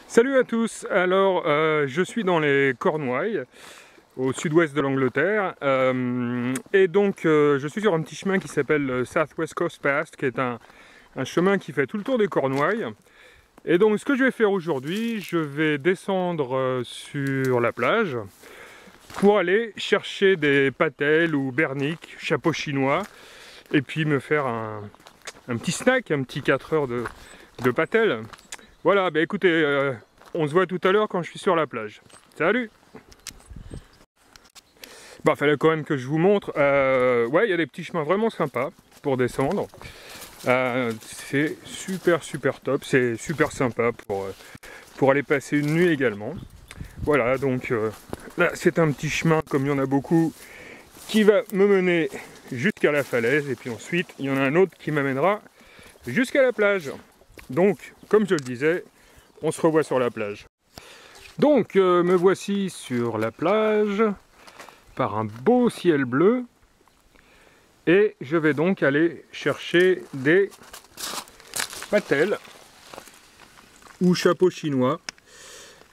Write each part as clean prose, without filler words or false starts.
Salut à tous, alors je suis dans les Cornouailles, au sud-ouest de l'Angleterre, et donc je suis sur un petit chemin qui s'appelle South West Coast Path, qui est un chemin qui fait tout le tour des Cornouailles. Et donc ce que je vais faire aujourd'hui, je vais descendre sur la plage pour aller chercher des patelles ou berniques, chapeaux chinois, et puis me faire un petit snack, un petit 4 heures de patelles. Voilà, bah écoutez, on se voit tout à l'heure quand je suis sur la plage. Salut! Bah, fallait quand même que je vous montre. Ouais, il y a des petits chemins vraiment sympas pour descendre. C'est super top, c'est super sympa pour aller passer une nuit également. Voilà, donc là c'est un petit chemin comme il y en a beaucoup qui va me mener jusqu'à la falaise et puis ensuite il y en a un autre qui m'amènera jusqu'à la plage. Donc, comme je le disais, on se revoit sur la plage. Donc, me voici sur la plage, par un beau ciel bleu, et je vais donc aller chercher des patelles, ou chapeaux chinois,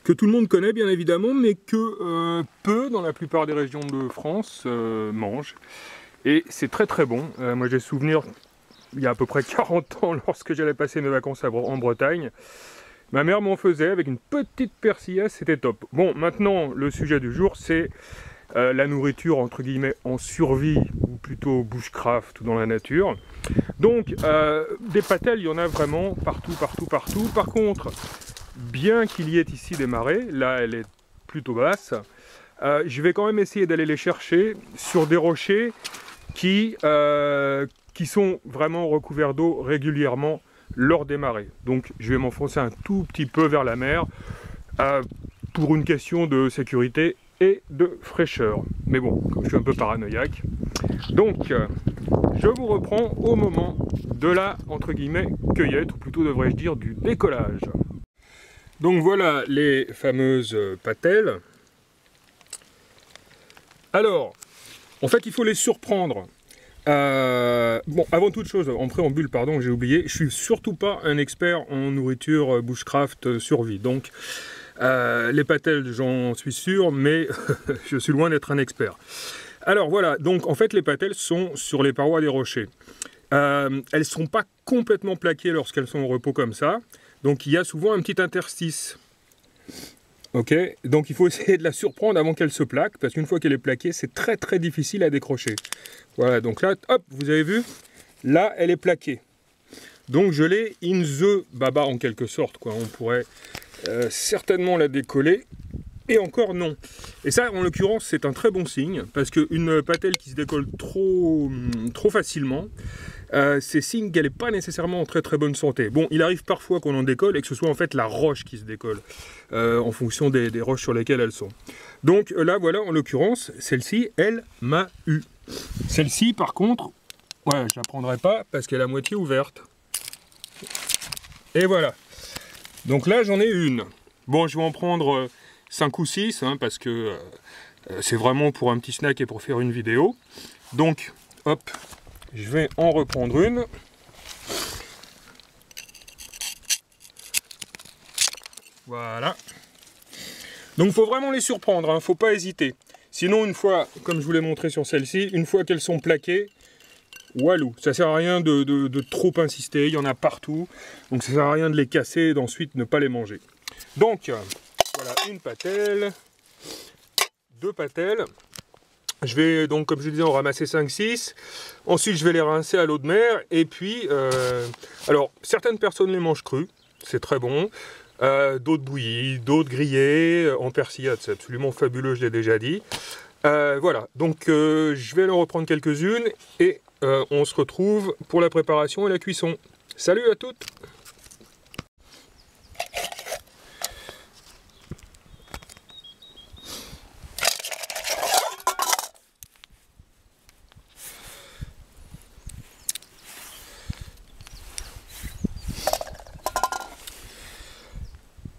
que tout le monde connaît bien évidemment, mais que peu, dans la plupart des régions de France, mangent. Et c'est très bon. Moi j'ai souvenir, il y a à peu près 40 ans, lorsque j'allais passer mes vacances en Bretagne, ma mère m'en faisait avec une petite persillade, c'était top. Bon, maintenant, le sujet du jour, c'est la nourriture, entre guillemets, en survie, ou plutôt bushcraft, ou dans la nature. Donc, des patelles, il y en a vraiment partout. Par contre, bien qu'il y ait ici des marées, là, elle est plutôt basse, je vais quand même essayer d'aller les chercher sur des rochers qui sont vraiment recouverts d'eau régulièrement lors des marées. Donc je vais m'enfoncer un tout petit peu vers la mer pour une question de sécurité et de fraîcheur. Mais bon, comme je suis un peu paranoïaque. Donc je vous reprends au moment de la, entre guillemets, cueillette, ou plutôt devrais-je dire du décollage. Donc voilà les fameuses patelles. Alors, en fait il faut les surprendre. Bon, avant toute chose, en préambule, pardon, j'ai oublié, je suis surtout pas un expert en nourriture bushcraft survie. Donc, les patelles, j'en suis sûr, mais je suis loin d'être un expert. Alors voilà, donc en fait, les patelles sont sur les parois des rochers. Elles sont pas complètement plaquées lorsqu'elles sont au repos comme ça. Donc, il y a souvent un petit interstice. Ok, donc il faut essayer de la surprendre avant qu'elle se plaque, parce qu'une fois qu'elle est plaquée, c'est très difficile à décrocher. Voilà, donc là, hop, vous avez vu, là, elle est plaquée. Donc je l'ai in the baba en quelque sorte, quoi. On pourrait certainement la décoller, et encore non. Et ça, en l'occurrence, c'est un très bon signe, parce qu'une patelle qui se décolle trop facilement, c'est signe qu'elle n'est pas nécessairement en très bonne santé. Bon, il arrive parfois qu'on en décolle et que ce soit en fait la roche qui se décolle, en fonction des roches sur lesquelles elles sont. Donc là, voilà, en l'occurrence, celle-ci, elle m'a eu. Celle-ci, par contre, ouais, je la prendrai pas parce qu'elle est à moitié ouverte. Et voilà. Donc là, j'en ai une. Bon, je vais en prendre 5 ou 6, hein, parce que c'est vraiment pour un petit snack et pour faire une vidéo. Donc, hop, je vais en reprendre une. Voilà. Donc, il faut vraiment les surprendre, hein, faut pas hésiter. Sinon, une fois, comme je vous l'ai montré sur celle-ci, une fois qu'elles sont plaquées, walou, ça sert à rien de trop insister, il y en a partout. Donc, ça sert à rien de les casser et d'ensuite ne pas les manger. Donc, voilà, une patelle, 2 patelles. Je vais donc, comme je disais, en ramasser 5-6. Ensuite, je vais les rincer à l'eau de mer. Et puis, alors, certaines personnes les mangent crues, c'est très bon. D'autres bouillies, d'autres grillées, en persillade, c'est absolument fabuleux, je l'ai déjà dit. Voilà, donc je vais en reprendre quelques-unes et on se retrouve pour la préparation et la cuisson. Salut à toutes!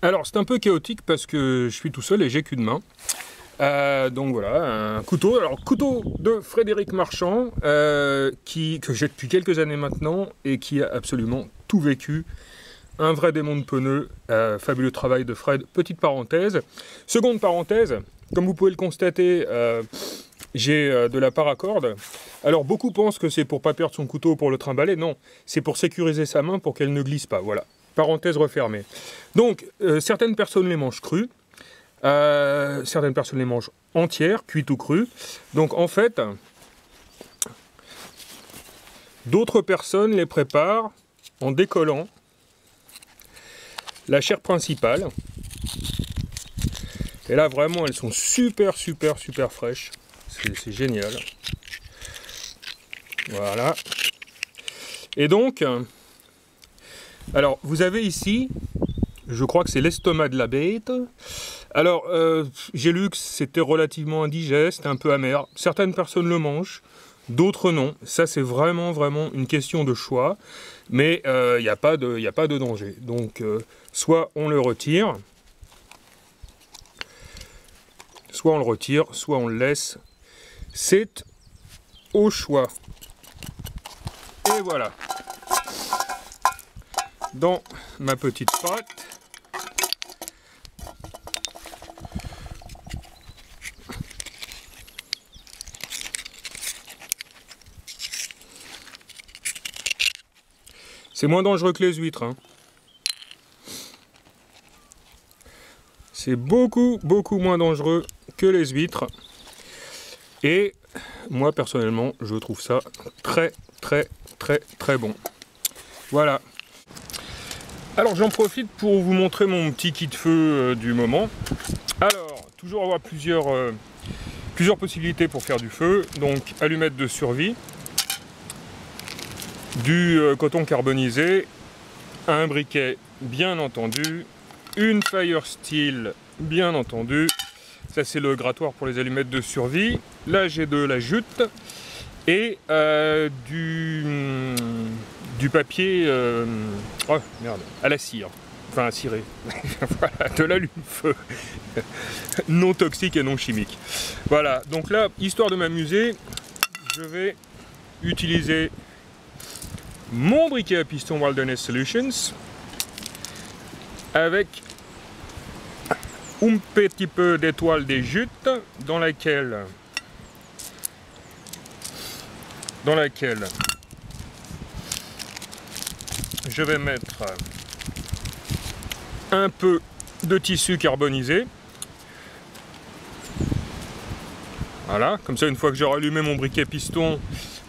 Alors c'est un peu chaotique parce que je suis tout seul et j'ai qu'une main. Donc voilà, un couteau. Alors couteau de Frédéric Marchand, que j'ai depuis quelques années maintenant et qui a absolument tout vécu un vrai démon de pneus, fabuleux travail de Fred, petite parenthèse. Seconde parenthèse, comme vous pouvez le constater, j'ai de la paracorde. Alors beaucoup pensent que c'est pour pas perdre son couteau pour le trimballer, non, c'est pour sécuriser sa main pour qu'elle ne glisse pas, voilà. Parenthèse refermée. Donc, certaines personnes les mangent crues, certaines personnes les mangent entières, cuites ou crues. Donc en fait, d'autres personnes les préparent en décollant la chair principale. Et là vraiment elles sont super fraîches. C'est génial. Voilà. Et donc, alors vous avez ici, je crois que c'est l'estomac de la bête. Alors, j'ai lu que c'était relativement indigeste, un peu amer. Certaines personnes le mangent, d'autres non. Ça, c'est vraiment une question de choix. Mais il n'y a pas de danger. Donc, soit on le retire, soit on le laisse. C'est au choix. Et voilà. Dans ma petite pâte. C'est moins dangereux que les huîtres, hein. C'est beaucoup moins dangereux que les huîtres. Et moi personnellement, je trouve ça très bon. Voilà. Alors j'en profite pour vous montrer mon petit kit feu du moment. Alors, toujours avoir plusieurs possibilités pour faire du feu. Donc, allumettes de survie, du coton carbonisé, un briquet bien entendu, une fire steel bien entendu, ça c'est le grattoir pour les allumettes de survie, là j'ai de la jute et du papier oh merde, à la cire, enfin à cirer, voilà, de l'allume-feu non toxique et non chimique. Voilà, donc là, histoire de m'amuser, je vais utiliser mon briquet à piston Wilderness Solutions avec un petit peu d'étoile des jutes dans laquelle je vais mettre un peu de tissu carbonisé. Voilà, comme ça une fois que j'aurai allumé mon briquet piston,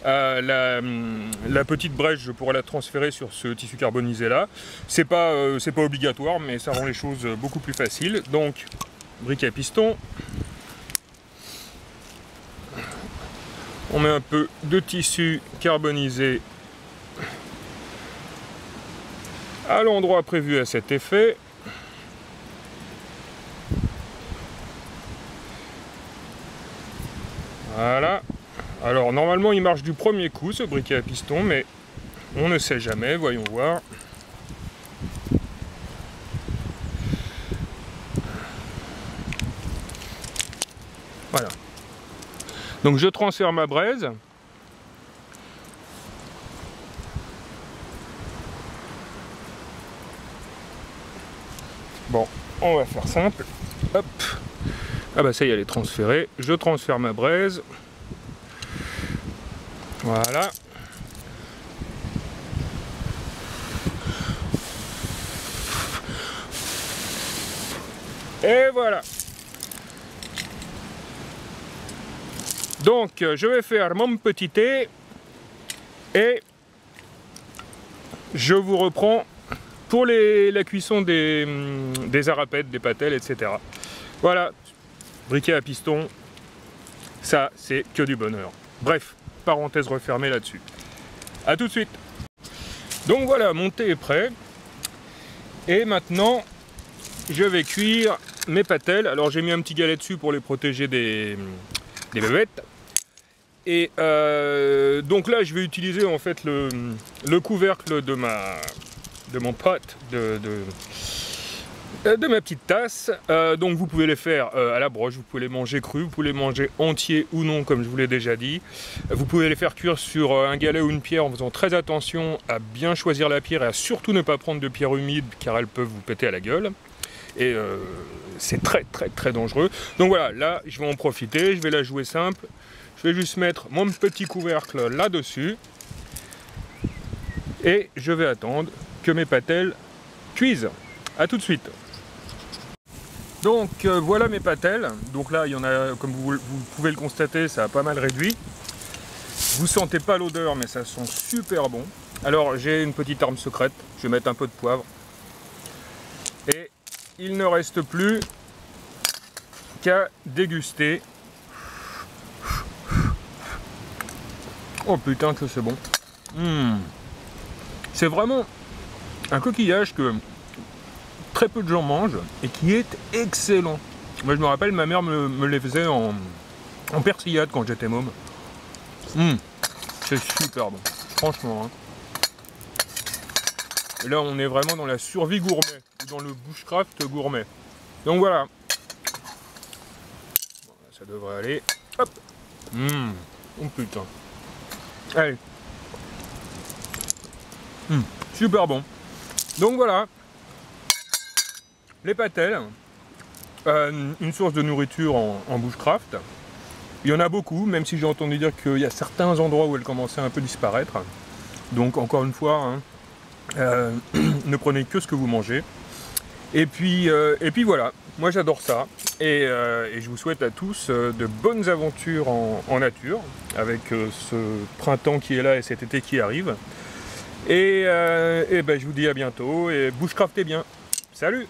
la petite brèche, je pourrais la transférer sur ce tissu carbonisé là. C'est pas obligatoire, mais ça rend les choses beaucoup plus faciles. Donc, briquet piston. On met un peu de tissu carbonisé à l'endroit prévu à cet effet. Voilà. Alors normalement il marche du premier coup ce briquet à piston, mais on ne sait jamais, voyons voir. Voilà. Donc je transfère ma braise. Bon, on va faire simple. Hop. Ah bah ça y est, elle est transférée. Je transfère ma braise. Voilà. Et voilà. Donc je vais faire mon petit thé et je vous reprends pour la cuisson des arapètes, des patelles, etc. Voilà, briquet à piston, ça c'est que du bonheur. Bref, parenthèse refermée là-dessus. A tout de suite. Donc voilà, mon thé est prêt. Et maintenant, je vais cuire mes patelles. Alors j'ai mis un petit galet dessus pour les protéger des bébêtes. Et donc là, je vais utiliser en fait le couvercle de mon pot de ma petite tasse. Donc vous pouvez les faire à la broche, vous pouvez les manger crus, vous pouvez les manger entiers ou non comme je vous l'ai déjà dit. Vous pouvez les faire cuire sur un galet ou une pierre en faisant très attention à bien choisir la pierre et à surtout ne pas prendre de pierres humides car elles peuvent vous péter à la gueule. Et c'est très dangereux. Donc voilà, là je vais en profiter, je vais la jouer simple. Je vais juste mettre mon petit couvercle là-dessus. Et je vais attendre que mes patelles cuisent. A tout de suite. Donc voilà mes patelles. Donc là il y en a, comme vous pouvez le constater, ça a pas mal réduit. Vous sentez pas l'odeur mais ça sent super bon. Alors j'ai une petite arme secrète, je vais mettre un peu de poivre. Et il ne reste plus qu'à déguster. Oh putain que c'est bon. C'est vraiment un coquillage que très peu de gens mangent et qui est excellent. Moi je me rappelle, ma mère me les faisait en persillade quand j'étais môme. C'est super bon, franchement. Hein. Et là on est vraiment dans la survie gourmet, ou dans le bushcraft gourmet. Donc voilà. Ça devrait aller. Hop. Oh putain. Allez. Super bon. Donc voilà. Les patelles. Une source de nourriture en bushcraft. Il y en a beaucoup, même si j'ai entendu dire qu'il y a certains endroits où elles commençaient un peu à disparaître. Donc encore une fois, hein, ne prenez que ce que vous mangez. Et puis voilà, moi j'adore ça. Et je vous souhaite à tous de bonnes aventures en nature, avec ce printemps qui est là et cet été qui arrive. Et ben, je vous dis à bientôt, et bushcraftez bien. Salut!